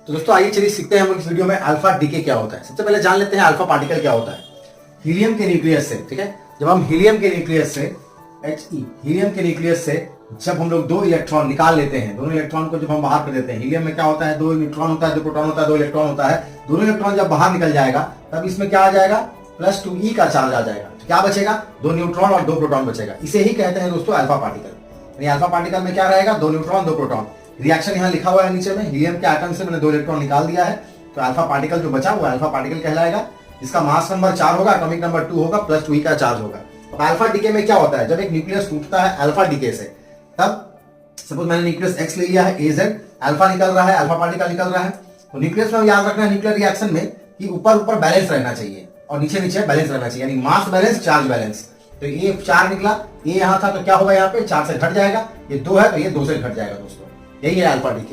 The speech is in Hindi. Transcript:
तो दोस्तों आइए चलिए सीखते हैं हम इस वीडियो में अल्फा डीके क्या होता है। सबसे पहले जान लेते हैं अल्फा पार्टिकल क्या होता है। हीलियम के न्यूक्लियस से, ठीक है, जब हम हीलियम के न्यूक्लियस से हीलियम के न्यूक्लियस से जब हम लोग 2 इलेक्ट्रॉन निकाल लेते हैं, दोनों इलेक्ट्रॉन को जब हम बाहर कर देते हैं, हीलियम में क्या होता है, 2 न्यूट्रॉन होता है, 2 प्रोटॉन होता है, 2 इलेक्ट्रॉन होता है। दोनों इलेक्ट्रॉन जब बाहर निकल जाएगा तब इसमें क्या आ जाएगा, +2e का चार्ज आ जाएगा। तो क्या बचेगा, 2 न्यूट्रॉन और 2 प्रोटॉन बचेगा। इसे ही कहते हैं दोस्तों अल्फा पार्टिकल। अल्फा पार्टिकल में क्या रहेगा, 2 न्यूट्रॉन 2 प्रोटॉन। रिएक्शन यहाँ लिखा हुआ है नीचे में, हीलियम के एटम से मैंने 2 इलेक्ट्रॉन निकाल दिया है, तो अल्फा पार्टिकल जो बचा हुआ अल्फा पार्टिकल कहलाएगा। इसका मास नंबर 4 होगा, एटॉमिक नंबर 2 होगा, +2e का चार्ज होगा। अब अल्फा डीके में क्या होता है, जब एक न्यूक्लियस टूटता है अल्फा डीके से, तब सपोज मैंने न्यूक्लियस X ले लिया है, AZ, अल्फा निकल रहा है, अल्फा पार्टिकल निकल रहा है। तो न्यूक्लियस में याद रखना है न्यूक्लियर रिएक्शन में कि ऊपर ऊपर बैलेंस रहना चाहिए और नीचे नीचे बैलेंस रहना चाहिए, यानी मास बैलेंस चार्ज बैलेंस। तो ये 4 निकला, ये यहाँ था तो क्या होगा, यहाँ पे 4 से घट जाएगा, ये 2 है तो ये 2 से घट जाएगा दोस्तों। यही है अल्फा डीके।